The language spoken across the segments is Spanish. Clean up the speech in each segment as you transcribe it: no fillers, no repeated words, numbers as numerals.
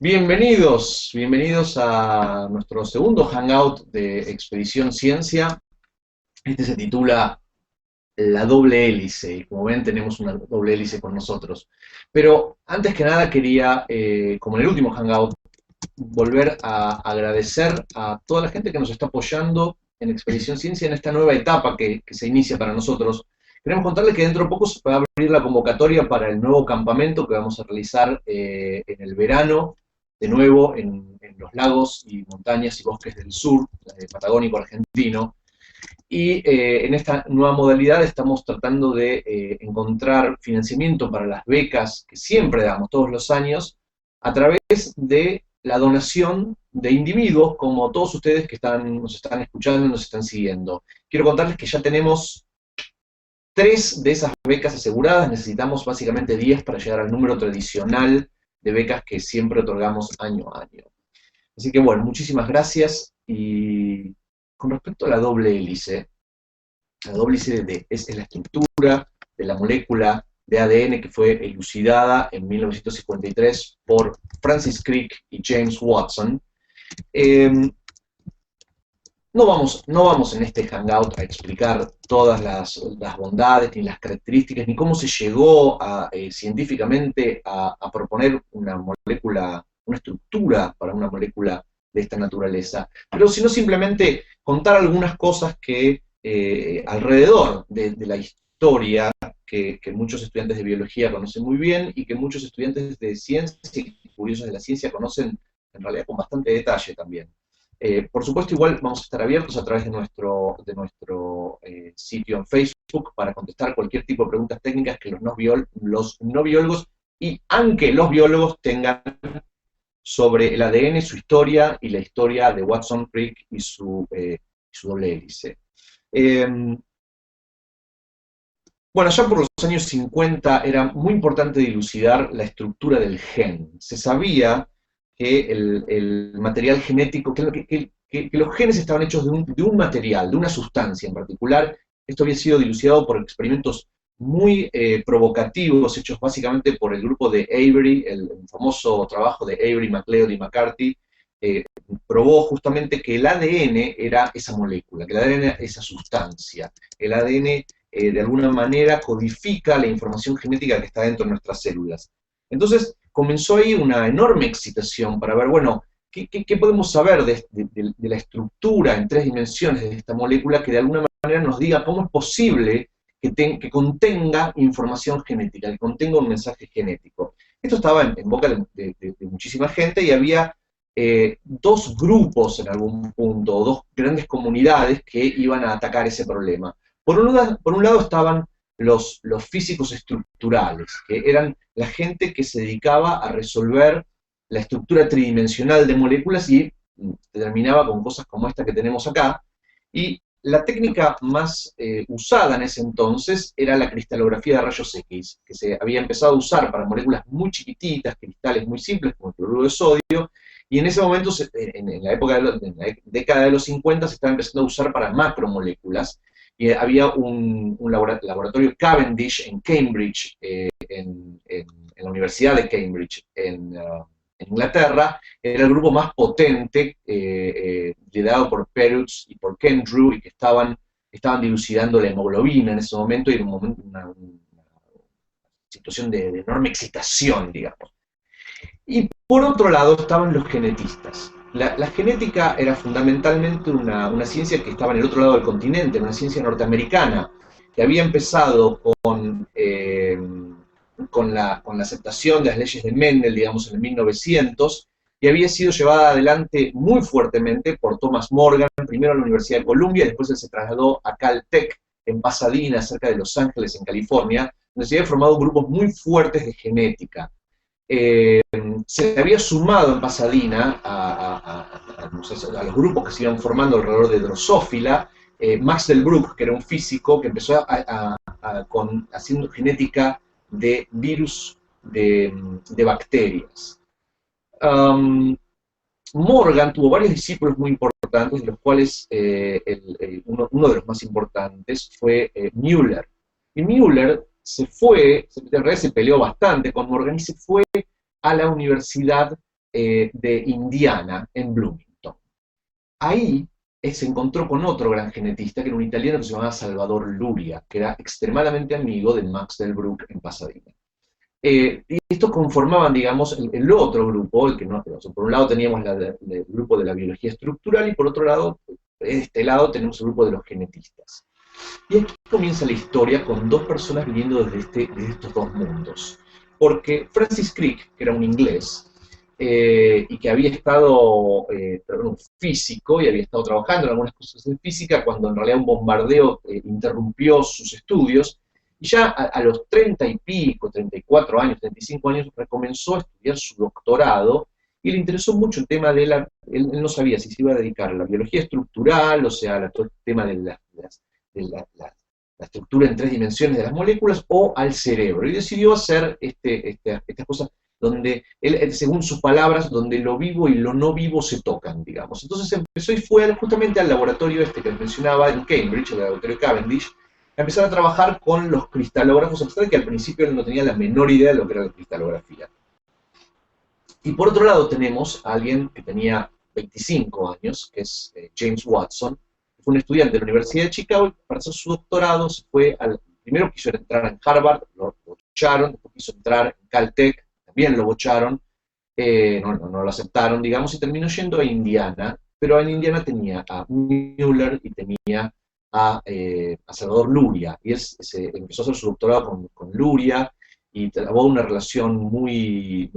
Bienvenidos a nuestro segundo Hangout de Expedición Ciencia. Este se titula La doble hélice, y como ven tenemos una doble hélice con nosotros. Pero antes que nada quería, como en el último Hangout, volver a agradecer a toda la gente que nos está apoyando en Expedición Ciencia en esta nueva etapa que se inicia para nosotros. Queremos contarles que dentro de poco se va a abrir la convocatoria para el nuevo campamento que vamos a realizar en el verano, de nuevo en los lagos y montañas y bosques del sur, patagónico argentino. Y en esta nueva modalidad estamos tratando de encontrar financiamiento para las becas que siempre damos todos los años a través de la donación de individuos como todos ustedes que nos están escuchando y nos están siguiendo. Quiero contarles que ya tenemos 3 de esas becas aseguradas, necesitamos básicamente 10 para llegar al número tradicional de becas que siempre otorgamos año a año. Así que bueno, muchísimas gracias. Y con respecto a la doble hélice es la estructura de la molécula de ADN que fue elucidada en 1953 por Francis Crick y James Watson. No vamos en este hangout a explicar todas las bondades, ni las características, ni cómo se llegó científicamente a proponer una molécula, una estructura para una molécula de esta naturaleza, pero sino simplemente contar algunas cosas que alrededor de la historia que muchos estudiantes de biología conocen muy bien y que muchos estudiantes de ciencia y curiosos de la ciencia conocen en realidad con bastante detalle también. Por supuesto, igual vamos a estar abiertos a través de nuestro sitio en Facebook para contestar cualquier tipo de preguntas técnicas que los no biólogos y aunque los biólogos tengan sobre el ADN, su historia y la historia de Watson Crick y su doble hélice. Bueno, ya por los años 50 era muy importante dilucidar la estructura del gen. Se sabía que el material genético, que los genes estaban hechos de un material, de una sustancia en particular. Esto había sido dilucidado por experimentos muy provocativos, hechos básicamente por el grupo de Avery, el famoso trabajo de Avery, MacLeod y McCarthy, probó justamente que el ADN era esa molécula, que el ADN era esa sustancia. El ADN de alguna manera codifica la información genética que está dentro de nuestras células. Entonces comenzó ahí una enorme excitación para ver, bueno, ¿qué podemos saber de la estructura en 3 dimensiones de esta molécula que de alguna manera nos diga cómo es posible que contenga información genética, que contenga un mensaje genético? Esto estaba en boca de muchísima gente y había 2 grupos en algún punto, o 2 grandes comunidades que iban a atacar ese problema. Por un lado estaban los físicos estructurales, que eran la gente que se dedicaba a resolver la estructura tridimensional de moléculas y terminaba con cosas como esta que tenemos acá. Y la técnica más usada en ese entonces era la cristalografía de rayos X, que se había empezado a usar para moléculas muy chiquititas, cristales muy simples como el cloruro de sodio, y en ese momento, en la década de los 50, se estaba empezando a usar para macromoléculas. Y había un laboratorio Cavendish en Cambridge, en la Universidad de Cambridge, en Inglaterra. Era el grupo más potente, liderado por Perutz y por Kendrew, y que estaban dilucidando la hemoglobina en ese momento, y en un momento una situación de enorme excitación, digamos. Y por otro lado estaban los genetistas. La genética era fundamentalmente una ciencia que estaba en el otro lado del continente, una ciencia norteamericana, que había empezado con la aceptación de las leyes de Mendel, digamos, en el 1900, y había sido llevada adelante muy fuertemente por Thomas Morgan, primero en la Universidad de Columbia, después él se trasladó a Caltech, en Pasadena, cerca de Los Ángeles, en California, donde se habían formado grupos muy fuertes de genética. Se había sumado en Pasadena a los grupos que se iban formando alrededor de Drosophila, Max Delbruck, que era un físico que empezó haciendo genética de virus de bacterias. Morgan tuvo varios discípulos muy importantes, de los cuales uno de los más importantes fue Müller. Y Müller en realidad se peleó bastante con Morgan y se fue a la Universidad de Indiana, en Bloomington. Ahí se encontró con otro gran genetista, que era un italiano que se llamaba Salvador Luria, que era extremadamente amigo de Max Delbrück en Pasadena. Y estos conformaban, digamos, el otro grupo, el que no, por un lado teníamos el grupo de la biología estructural y por otro lado, de este lado tenemos el grupo de los genetistas. Y aquí comienza la historia con dos personas viniendo desde estos dos mundos. Porque Francis Crick, que era un inglés, y que había estado, un físico, y había estado trabajando en algunas cosas de física, cuando en realidad un bombardeo interrumpió sus estudios, y ya a los 30 y pico, 34 años, 35 años, recomenzó a estudiar su doctorado, y le interesó mucho el tema de él no sabía si se iba a dedicar a la biología estructural, o sea, a todo el tema de la estructura en 3 dimensiones de las moléculas, o al cerebro, y decidió hacer estas cosas donde él, según sus palabras, donde lo vivo y lo no vivo se tocan, digamos. Entonces empezó y fue justamente al laboratorio que mencionaba en Cambridge, el laboratorio Cavendish, a empezar a trabajar con los cristalógrafos abstractos, que al principio él no tenía la menor idea de lo que era la cristalografía. Y por otro lado tenemos a alguien que tenía 25 años, que es James Watson, que fue un estudiante de la Universidad de Chicago, y para hacer su doctorado se fue primero quiso entrar en Harvard, lo bocharon, después quiso entrar en Caltech, también lo bocharon, no lo aceptaron, digamos, y terminó yendo a Indiana, pero en Indiana tenía a Müller y tenía a Salvador Luria, y él empezó a hacer su doctorado con Luria, y trabó una relación muy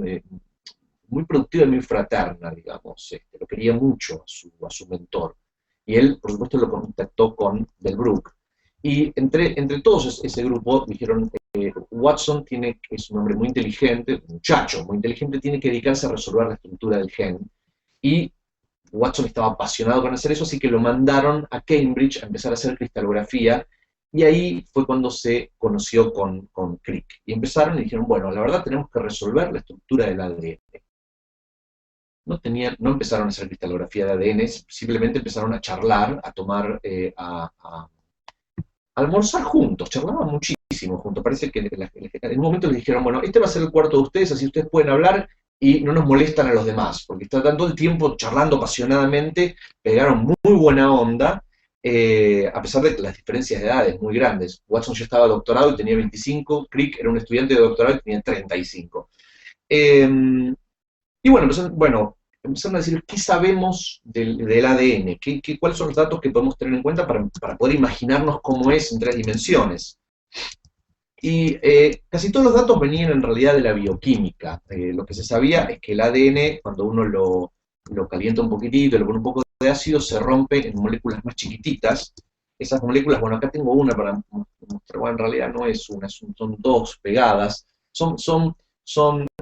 productiva y muy fraterna, digamos, lo quería mucho a su mentor, y él, por supuesto, lo contactó con Delbrück, y entre todos ese grupo dijeron, Watson es un hombre muy inteligente, un muchacho muy inteligente, tiene que dedicarse a resolver la estructura del gen. Y Watson estaba apasionado con hacer eso, así que lo mandaron a Cambridge a empezar a hacer cristalografía, y ahí fue cuando se conoció con Crick. Y empezaron y dijeron, bueno, la verdad tenemos que resolver la estructura del ADN. No empezaron a hacer cristalografía de ADN, simplemente empezaron a charlar, a tomar, a almorzar juntos, charlaban muchísimo juntos. Parece que en un momento les dijeron, bueno, este va a ser el cuarto de ustedes, así ustedes pueden hablar y no nos molestan a los demás, porque están todo el tiempo charlando apasionadamente, pegaron muy buena onda, a pesar de las diferencias de edades muy grandes. Watson ya estaba doctorado y tenía 25, Crick era un estudiante de doctorado y tenía 35. Y bueno, empezaron a decir, ¿qué sabemos del ADN? ¿Cuáles son los datos que podemos tener en cuenta para poder imaginarnos cómo es en 3 dimensiones? Y casi todos los datos venían en realidad de la bioquímica. Lo que se sabía es que el ADN, cuando uno lo calienta un poquitito, le pone un poco de ácido, se rompe en moléculas más chiquititas. Esas moléculas, bueno, acá tengo una para mostrar, bueno, en realidad no es una, son dos pegadas. Son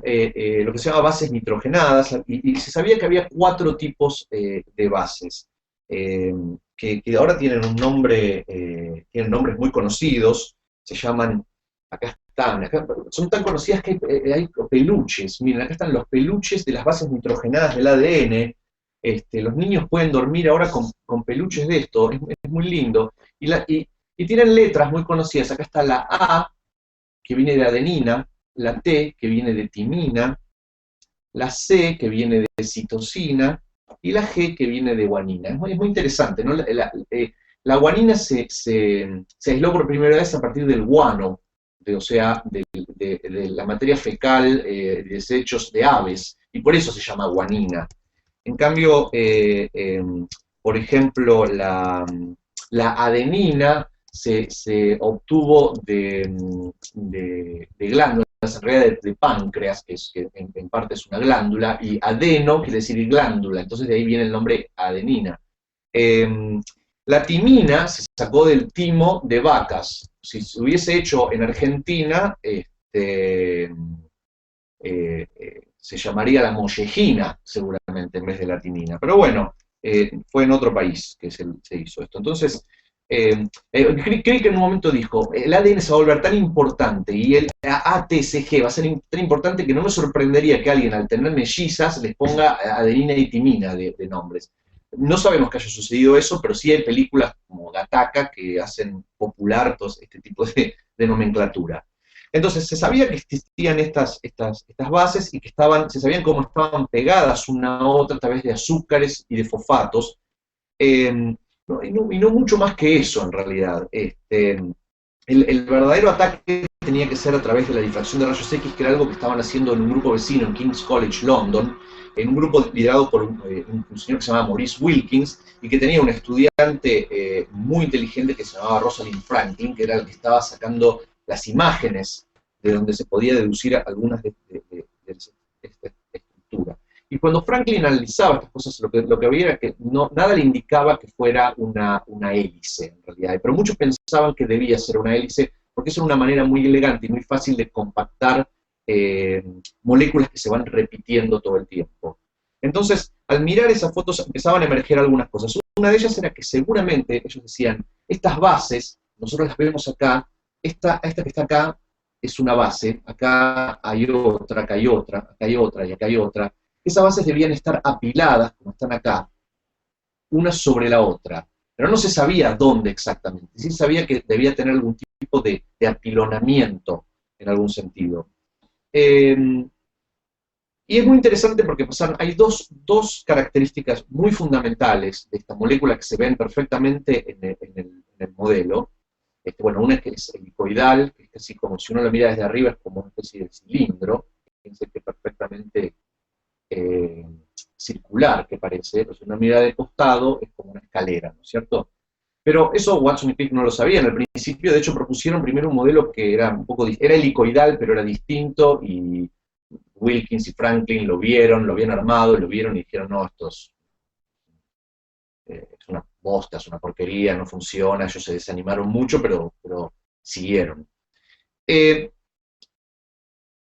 lo que se llama bases nitrogenadas, y se sabía que había 4 tipos de bases, que ahora tienen un nombre, tienen nombres muy conocidos, se llaman, acá están, son tan conocidas que hay peluches, miren, acá están los peluches de las bases nitrogenadas del ADN, los niños pueden dormir ahora con peluches de esto, es muy lindo, y tienen letras muy conocidas, acá está la A, que viene de adenina, la T, que viene de timina, la C, que viene de citosina, y la G, que viene de guanina. Es muy interesante, ¿no? La guanina se aisló por primera vez a partir del guano, o sea, de la materia fecal, de desechos de aves, y por eso se llama guanina. En cambio, por ejemplo, la adenina se obtuvo de glándulas, en realidad de páncreas, que en parte es una glándula, y adeno quiere decir glándula, entonces de ahí viene el nombre adenina. La timina se sacó del timo de vacas. Si se hubiese hecho en Argentina, se llamaría la mollejina, seguramente, en vez de la timina. Pero bueno, fue en otro país que se hizo esto. Entonces, creo que en un momento dijo, el ADN se va a volver tan importante y el ATCG va a ser tan importante que no me sorprendería que alguien al tener mellizas les ponga adenina y timina de nombres. No sabemos que haya sucedido eso, pero sí hay películas como Gattaca que hacen popular todo este tipo de nomenclatura. Entonces se sabía que existían estas bases y que se sabían cómo estaban pegadas una a otra a través de azúcares y de fosfatos, y no mucho más que eso en realidad. El verdadero ataque tenía que ser a través de la difracción de rayos X, que era algo que estaban haciendo en un grupo vecino en King's College, London, en un grupo liderado por un señor que se llamaba Maurice Wilkins, y que tenía un estudiante muy inteligente que se llamaba Rosalind Franklin, que era el que estaba sacando las imágenes de donde se podía deducir algunas de esta estructura. Y cuando Franklin analizaba estas cosas, lo que había era que nada le indicaba que fuera una hélice, en realidad. Pero muchos pensaban que debía ser una hélice, porque es una manera muy elegante y muy fácil de compactar moléculas que se van repitiendo todo el tiempo. Entonces, al mirar esas fotos empezaban a emerger algunas cosas. Una de ellas era que seguramente, ellos decían, estas bases, nosotros las vemos acá, esta que está acá es una base, acá hay otra, acá hay otra, acá hay otra y acá hay otra. Esas bases debían estar apiladas, como están acá, una sobre la otra. Pero no se sabía dónde exactamente. Sí sabía que debía tener algún tipo de apilonamiento, en algún sentido. Y es muy interesante porque hay dos características muy fundamentales de esta molécula que se ven perfectamente en el modelo. Bueno, una que es helicoidal, que es casi como si uno lo mira desde arriba, es como una especie de cilindro, fíjense que perfectamente circular que parece, pero si uno mira de costado es como una escalera, ¿no es cierto? Pero eso Watson y Crick no lo sabían. Al principio, de hecho, propusieron primero un modelo que era era helicoidal, pero era distinto, y Wilkins y Franklin lo habían armado, lo vieron y dijeron, no, esto es una bosta, es una porquería, no funciona. Ellos se desanimaron mucho, pero siguieron.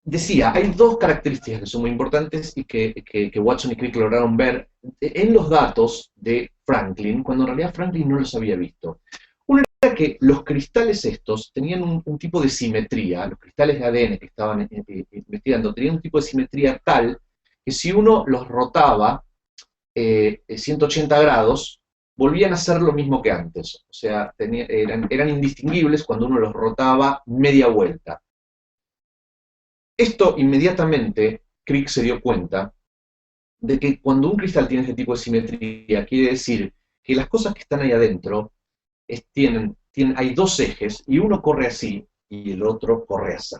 Decía, hay dos características que son muy importantes y que Watson y Crick lograron ver en los datos de Franklin, cuando en realidad Franklin no los había visto. Una era que los cristales estos tenían un tipo de simetría, los cristales de ADN que estaban investigando tenían un tipo de simetría tal que si uno los rotaba 180 grados, volvían a ser lo mismo que antes. O sea, eran indistinguibles cuando uno los rotaba media vuelta. Esto inmediatamente Crick se dio cuenta de que cuando un cristal tiene este tipo de simetría, quiere decir que las cosas que están ahí adentro hay dos ejes, y uno corre así y el otro corre así.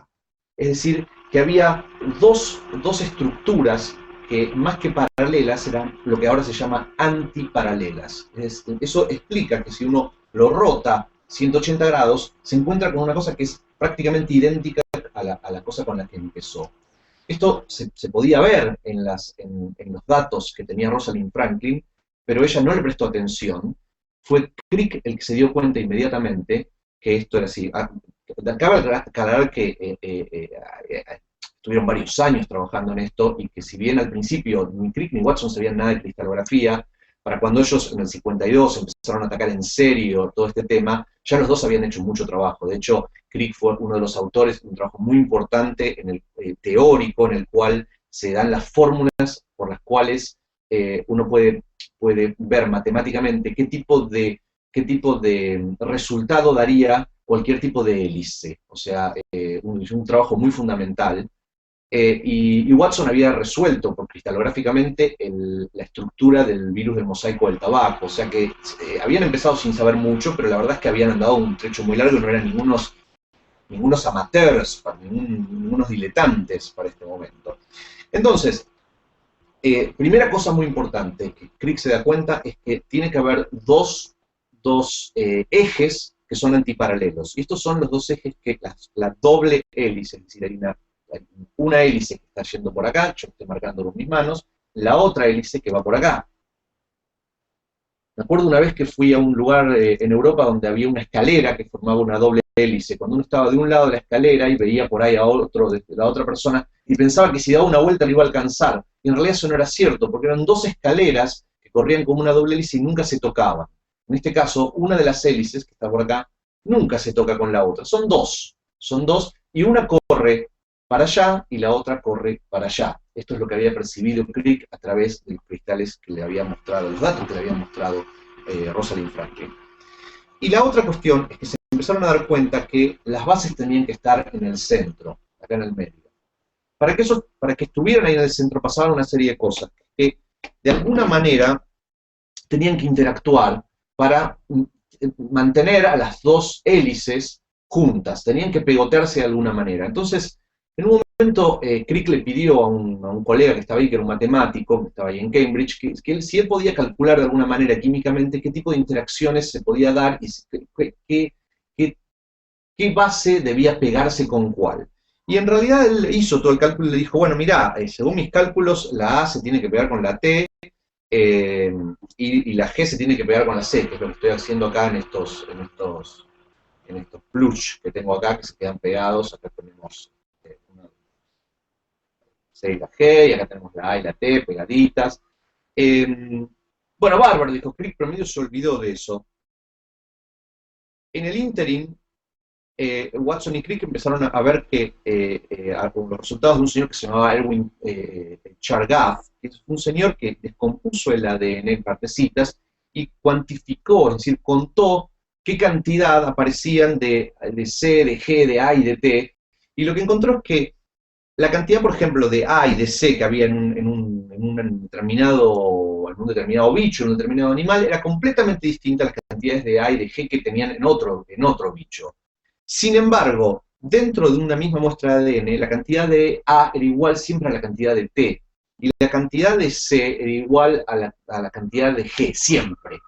Es decir, que había dos estructuras que más que paralelas eran lo que ahora se llama antiparalelas. Eso explica que si uno lo rota 180 grados, se encuentra con una cosa que es prácticamente idéntica a la cosa con la que empezó. Esto se podía ver en los datos que tenía Rosalind Franklin, pero ella no le prestó atención. Fue Crick el que se dio cuenta inmediatamente que esto era así. Cabe aclarar que estuvieron varios años trabajando en esto, y que si bien al principio ni Crick ni Watson sabían nada de cristalografía, para cuando ellos en el 52 empezaron a atacar en serio todo este tema, ya los dos habían hecho mucho trabajo. De hecho, Crick fue uno de los autores de un trabajo muy importante teórico, en el cual se dan las fórmulas por las cuales uno puede ver matemáticamente qué tipo de resultado daría cualquier tipo de hélice. O sea, un trabajo muy fundamental. Y Watson había resuelto cristalográficamente la estructura del virus del mosaico del tabaco. O sea que habían empezado sin saber mucho, pero la verdad es que habían andado un trecho muy largo y no eran ningunos amateurs, ningunos diletantes para este momento. Entonces, primera cosa muy importante que Crick se da cuenta es que tiene que haber dos ejes que son antiparalelos. Y estos son los dos ejes que la doble hélice, es decir, hay una hélice que está yendo por acá, yo estoy marcando con mis manos, la otra hélice que va por acá. Me acuerdo una vez que fui a un lugar en Europa donde había una escalera que formaba una doble hélice. Cuando uno estaba de un lado de la escalera y veía por ahí a otro, de la otra persona, y pensaba que si daba una vuelta lo iba a alcanzar. Y en realidad eso no era cierto, porque eran dos escaleras que corrían como una doble hélice y nunca se tocaban. En este caso, una de las hélices, que está por acá, nunca se toca con la otra. Son dos, y una corre para allá y la otra corre para allá. Esto es lo que había percibido Crick a través de los cristales que le había mostrado, los datos que le había mostrado Rosalind Franklin. Y la otra cuestión es que se empezaron a dar cuenta que las bases tenían que estar en el centro, acá en el medio. Para que estuvieran ahí en el centro pasaban una serie de cosas que de alguna manera tenían que interactuar para mantener a las dos hélices juntas, tenían que pegotearse de alguna manera. Entonces, en un momento, Crick le pidió a un colega que estaba ahí, que era un matemático, que estaba ahí en Cambridge, si él podía calcular de alguna manera químicamente qué tipo de interacciones se podía dar y qué base debía pegarse con cuál. Y en realidad él hizo todo el cálculo y le dijo, bueno, mira, según mis cálculos, la A se tiene que pegar con la T, y la G se tiene que pegar con la C, que es lo que estoy haciendo acá en estos plush que tengo acá, que se quedan pegados. Acá tenemos una C y la G, y acá tenemos la A y la T pegaditas. Bueno, bárbaro, dijo Crick, pero medio se olvidó de eso. En el ínterin, Watson y Crick empezaron a ver que los resultados de un señor que se llamaba Erwin Chargaff, que es un señor que descompuso el ADN en partecitas y cuantificó, es decir, contó qué cantidad aparecían de C, de G, de A y de T, y lo que encontró es que la cantidad, por ejemplo, de A y de C que había en un determinado bicho, en un determinado animal, era completamente distinta a las cantidades de A y de G que tenían en otro bicho. Sin embargo, dentro de una misma muestra de ADN, la cantidad de A era igual siempre a la cantidad de T, y la cantidad de C era igual a la cantidad de G, siempre.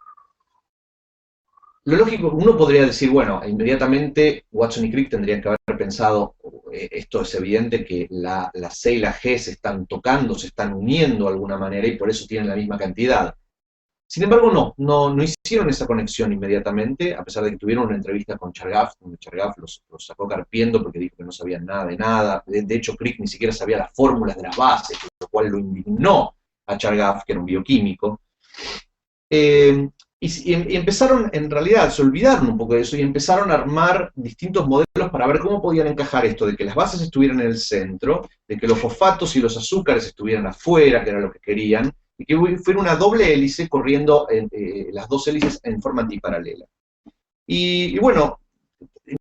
Lo lógico, uno podría decir, bueno, inmediatamente Watson y Crick tendrían que haber pensado, esto es evidente que la C y la G se están tocando, se están uniendo de alguna manera y por eso tienen la misma cantidad. Sin embargo, no hicieron esa conexión inmediatamente, a pesar de que tuvieron una entrevista con Chargaff, donde Chargaff los sacó carpiendo porque dijo que no sabían nada de nada. De hecho, Crick ni siquiera sabía las fórmulas de las bases, lo cual lo indignó a Chargaff, que era un bioquímico. Y empezaron, en realidad, se olvidaron un poco de eso y empezaron a armar distintos modelos para ver cómo podían encajar esto, de que las bases estuvieran en el centro, de que los fosfatos y los azúcares estuvieran afuera, que era lo que querían, y que fuera una doble hélice corriendo las dos hélices en forma antiparalela. Y bueno,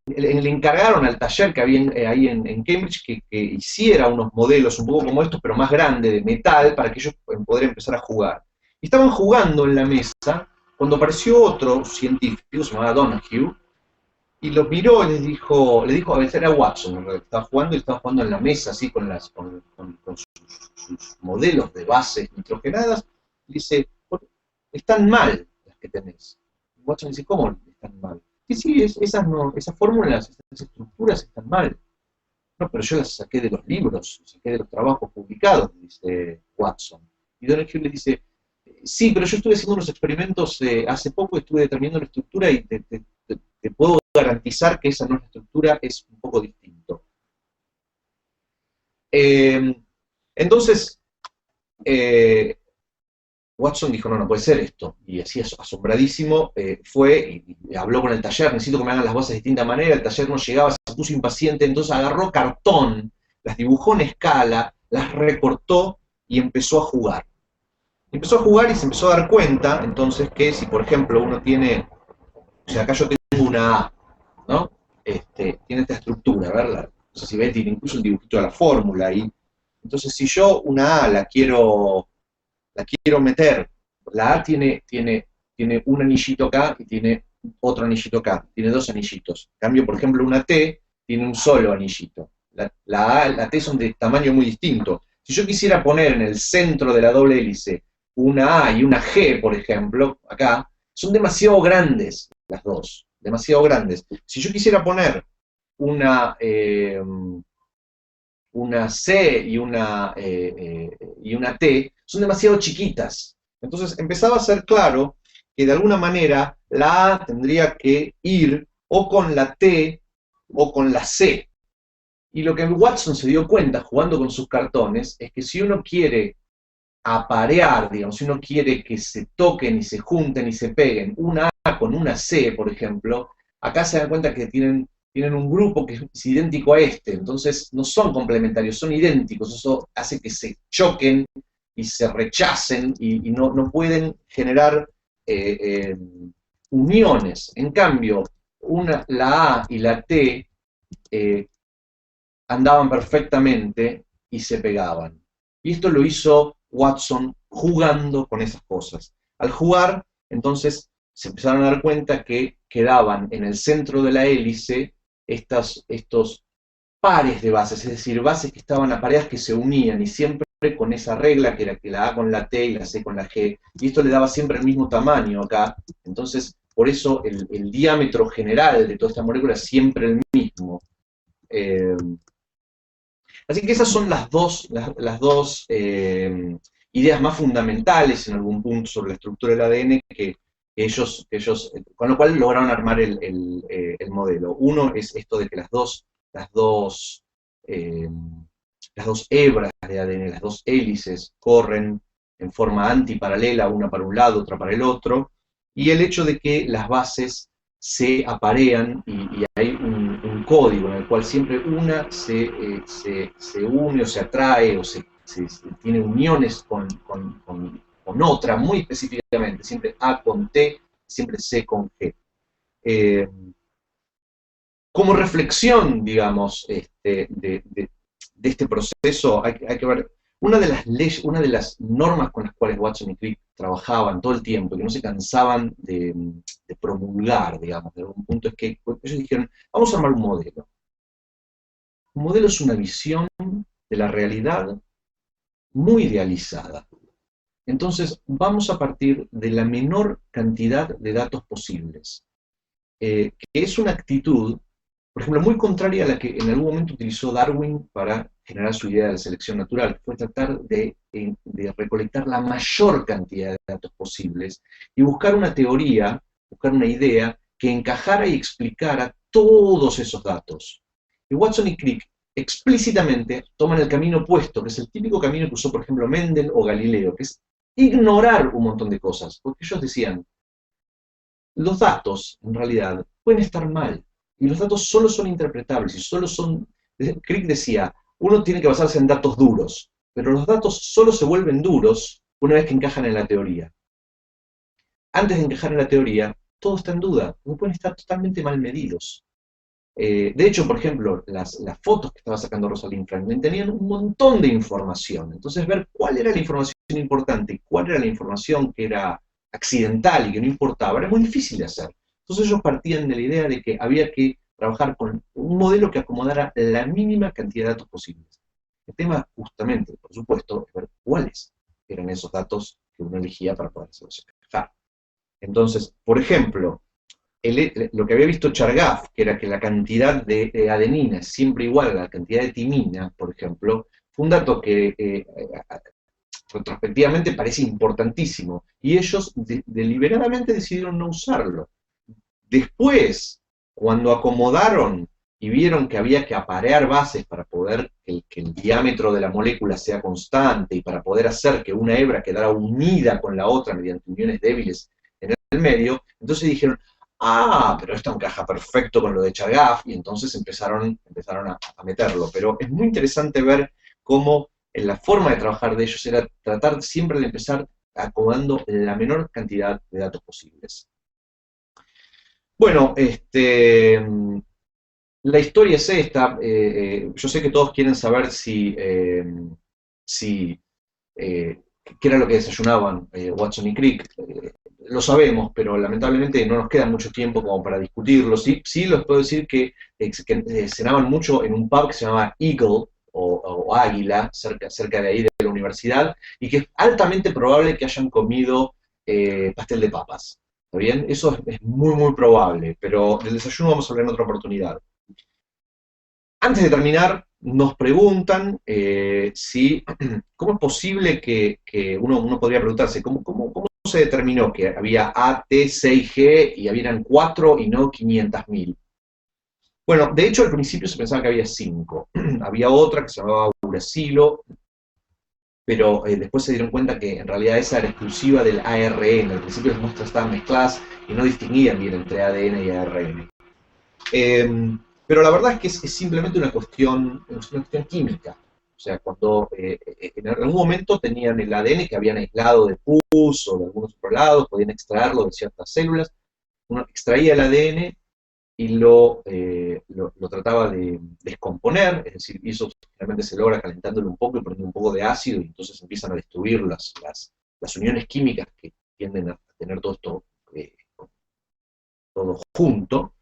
le encargaron al taller que había ahí en Cambridge que hiciera unos modelos un poco como estos, pero más grandes, de metal, para que ellos pudieran empezar a jugar. Y estaban jugando en la mesa cuando apareció otro científico, se llamaba Donahue, y los miró y le dijo, a veces era Watson, que estaba jugando en la mesa, así, con sus modelos de bases nitrogenadas, y dice, están mal las que tenés. Y Watson dice, ¿cómo están mal? Sí, esas fórmulas, esas estructuras están mal. No, pero yo las saqué de los libros, saqué de los trabajos publicados, dice Watson. Y Donahue le dice, sí, pero yo estuve haciendo unos experimentos hace poco, estuve determinando la estructura y te puedo garantizar que esa no es la estructura, es un poco distinto. Entonces, Watson dijo, no puede ser esto, y así asombradísimo fue y habló con el taller, necesito que me hagan las bases de distinta manera, el taller no llegaba, se puso impaciente, entonces agarró cartón, las dibujó en escala, las recortó y empezó a jugar. Empezó a jugar y se empezó a dar cuenta, entonces, que si, por ejemplo, uno tiene, o sea, acá yo tengo una A, ¿no? Tiene esta estructura, ¿verdad? No sé si ven, tiene incluso el dibujito de la fórmula ahí. Entonces, si yo una A la quiero meter, la A tiene un anillito acá y tiene otro anillito acá, tiene dos anillitos. En cambio, por ejemplo, una T tiene un solo anillito. La A y la T son de tamaño muy distinto. Si yo quisiera poner en el centro de la doble hélice una A y una G, por ejemplo, acá, son demasiado grandes las dos, demasiado grandes. Si yo quisiera poner una C y una T, son demasiado chiquitas. Entonces empezaba a ser claro que de alguna manera la A tendría que ir o con la T o con la C. Y lo que Watson se dio cuenta jugando con sus cartones es que si uno quiere aparear, digamos, si uno quiere que se toquen y se junten y se peguen una A con una C, por ejemplo, acá se dan cuenta que tienen un grupo que es idéntico a este, entonces no son complementarios, son idénticos, eso hace que se choquen y se rechacen y no pueden generar uniones. En cambio, la A y la T andaban perfectamente y se pegaban. Y esto lo hizo Watson jugando con esas cosas. Al jugar, entonces, se empezaron a dar cuenta que quedaban en el centro de la hélice estos pares de bases, es decir, bases que estaban apareadas que se unían y siempre con esa regla que era que la A con la T y la C con la G, y esto le daba siempre el mismo tamaño acá, entonces por eso el diámetro general de toda esta molécula es siempre el mismo. Eh, Así que esas son las dos ideas más fundamentales en algún punto sobre la estructura del ADN que ellos con lo cual lograron armar el modelo. Uno es esto de que las dos, eh, las dos hebras de ADN, las dos hélices, corren en forma antiparalela, una para un lado, otra para el otro, y el hecho de que las bases se aparean y hay un código en el cual siempre una se une o se atrae o tiene uniones con otra, muy específicamente, siempre A con T, siempre C con G. Eh, Como reflexión, digamos, de este proceso, hay que ver, una de las leyes, una de las normas con las cuales Watson y Crick trabajaban todo el tiempo, y que no se cansaban de promulgar, digamos, de algún punto, es que ellos dijeron, vamos a armar un modelo. Un modelo es una visión de la realidad muy idealizada. Entonces, vamos a partir de la menor cantidad de datos posibles, que es una actitud, por ejemplo, muy contraria a la que en algún momento utilizó Darwin para generar su idea de la selección natural, que fue tratar de recolectar la mayor cantidad de datos posibles y buscar una teoría, buscar una idea que encajara y explicara todos esos datos. Y Watson y Crick explícitamente toman el camino opuesto, que es el típico camino que usó, por ejemplo, Mendel o Galileo, que es ignorar un montón de cosas, porque ellos decían, los datos, en realidad, pueden estar mal, y los datos solo son interpretables, y solo son... Crick decía, uno tiene que basarse en datos duros, pero los datos solo se vuelven duros una vez que encajan en la teoría. Antes de encajar en la teoría, todo está en duda, porque pueden estar totalmente mal medidos. De hecho, por ejemplo, las fotos que estaba sacando Rosalind Franklin tenían un montón de información. Entonces, ver cuál era la información importante y cuál era la información que era accidental y que no importaba, era muy difícil de hacer. Entonces ellos partían de la idea de que había que trabajar con un modelo que acomodara la mínima cantidad de datos posibles. El tema, justamente, por supuesto, es ver cuáles eran esos datos que uno elegía para poder hacerlos encajar. Entonces, por ejemplo, lo que había visto Chargaff, que era que la cantidad de adenina es siempre igual a la cantidad de timina, por ejemplo, fue un dato que retrospectivamente parece importantísimo, y ellos deliberadamente decidieron no usarlo. Después, cuando acomodaron y vieron que había que aparear bases para poder que el diámetro de la molécula sea constante y para poder hacer que una hebra quedara unida con la otra mediante uniones débiles en el medio, entonces dijeron, ah, pero esto encaja perfecto con lo de Chargaff, y entonces empezaron a meterlo. Pero es muy interesante ver cómo la forma de trabajar de ellos era tratar siempre de empezar acomodando la menor cantidad de datos posibles. Bueno, la historia es esta. Yo sé que todos quieren saber si qué era lo que desayunaban Watson y Crick. Lo sabemos, pero lamentablemente no nos queda mucho tiempo como para discutirlo. Sí les puedo decir que cenaban mucho en un pub que se llamaba Eagle, o Águila, cerca de ahí de la universidad, y que es altamente probable que hayan comido pastel de papas. ¿Está bien? Eso es muy, muy probable, pero del desayuno vamos a hablar en otra oportunidad. Antes de terminar, nos preguntan cómo es posible que uno podría preguntarse, ¿cómo se determinó que había A, T, C y G y habían 4 y no 500.000? Bueno, de hecho al principio se pensaba que había 5. Había otra que se llamaba uracilo, pero después se dieron cuenta que en realidad esa era exclusiva del ARN. Al principio las muestras estaban mezcladas y no distinguían bien entre ADN y ARN. Pero la verdad es que es simplemente una cuestión química. O sea, cuando en algún momento tenían el ADN que habían aislado de pus o de algunos otros lados, podían extraerlo de ciertas células, uno extraía el ADN y lo trataba de descomponer, es decir, y eso finalmente se logra calentándolo un poco y poniendo un poco de ácido, y entonces empiezan a destruir las uniones químicas que tienden a tener todo esto todo junto,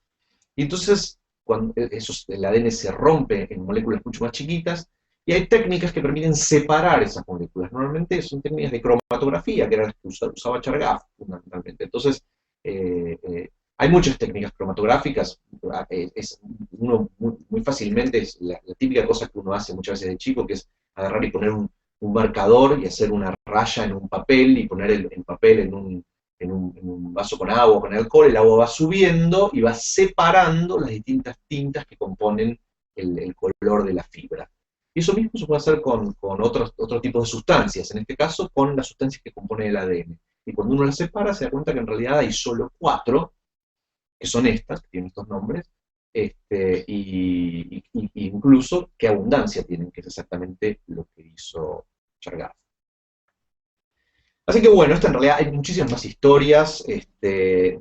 y entonces cuando el ADN se rompe en moléculas mucho más chiquitas, y hay técnicas que permiten separar esas moléculas. Normalmente son técnicas de cromatografía, que eran las que usaba Chargaff, fundamentalmente. Entonces, hay muchas técnicas cromatográficas. Uno muy fácilmente, es la típica cosa que uno hace muchas veces de chico, que es agarrar y poner un marcador y hacer una raya en un papel y poner el papel en un vaso con agua, con alcohol, el agua va subiendo y va separando las distintas tintas que componen el color de la fibra. Y eso mismo se puede hacer con otros tipos de sustancias, en este caso con las sustancias que componen el ADN. Y cuando uno las separa se da cuenta que en realidad hay solo 4, que son estas, que tienen estos nombres, y incluso qué abundancia tienen, que es exactamente lo que hizo Chargaff. Así que bueno, esto en realidad hay muchísimas más historias de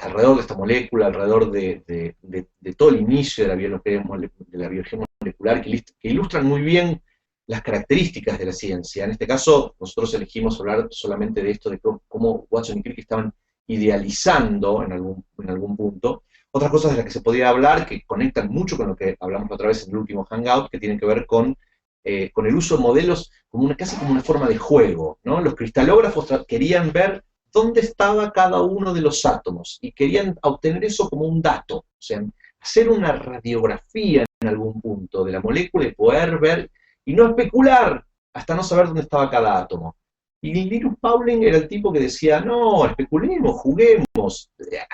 alrededor de esta molécula, alrededor de todo el inicio de la biología molecular, que ilustran muy bien las características de la ciencia. En este caso, nosotros elegimos hablar solamente de esto, de cómo Watson y Crick estaban idealizando en algún punto. Otras cosas de las que se podía hablar, que conectan mucho con lo que hablamos otra vez en el último Hangout, que tienen que ver con el uso de modelos casi como una forma de juego, ¿no? Los cristalógrafos querían ver dónde estaba cada uno de los átomos y querían obtener eso como un dato, o sea, hacer una radiografía en algún punto de la molécula y poder ver, y no especular hasta no saber dónde estaba cada átomo. Y Linus Pauling era el tipo que decía, no, especulemos, juguemos,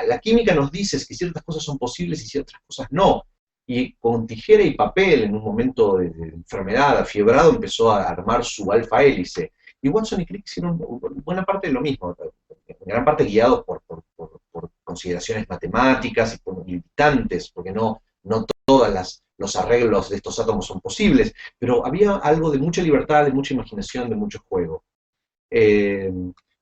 la química nos dice que ciertas cosas son posibles y ciertas cosas no. Y con tijera y papel, en un momento de enfermedad, afiebrado, empezó a armar su alfa hélice. Y Watson y Crick hicieron buena parte de lo mismo, en gran parte guiados por consideraciones matemáticas y por limitantes, porque no todos los arreglos de estos átomos son posibles, pero había algo de mucha libertad, de mucha imaginación, de mucho juego. Que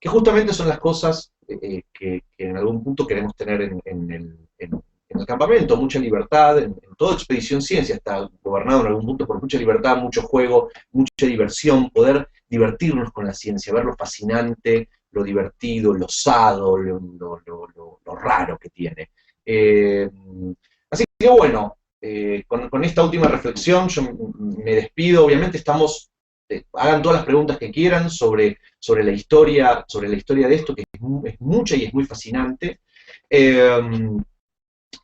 justamente son las cosas que en algún punto queremos tener en el campamento, mucha libertad, en toda expedición ciencia está gobernado en algún punto por mucha libertad, mucho juego, mucha diversión, poder divertirnos con la ciencia, ver lo fascinante, lo divertido, lo osado, lo raro que tiene. Así que bueno, con esta última reflexión yo me despido. Obviamente hagan todas las preguntas que quieran sobre la historia de esto, que es mucha y es muy fascinante.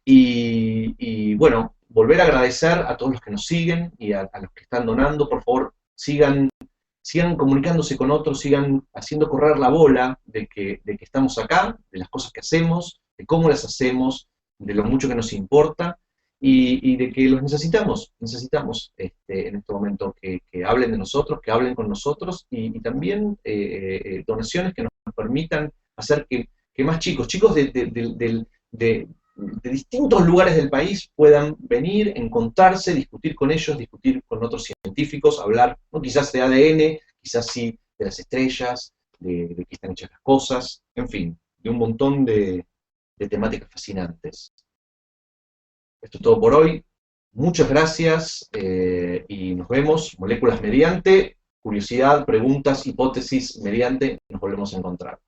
Y bueno, volver a agradecer a todos los que nos siguen y a los que están donando. Por favor, sigan comunicándose con otros, sigan haciendo correr la bola de que estamos acá, de las cosas que hacemos, de cómo las hacemos, de lo mucho que nos importa, y de que los necesitamos en este momento que hablen de nosotros, que hablen con nosotros, y también donaciones que nos permitan hacer que más chicos de distintos lugares del país puedan venir, encontrarse, discutir con ellos, discutir con otros científicos, hablar, no quizás de ADN, quizás sí de las estrellas, de qué están hechas las cosas, en fin, de un montón de temáticas fascinantes. Esto es todo por hoy. Muchas gracias y nos vemos. Moléculas mediante, curiosidad, preguntas, hipótesis mediante, nos volvemos a encontrar.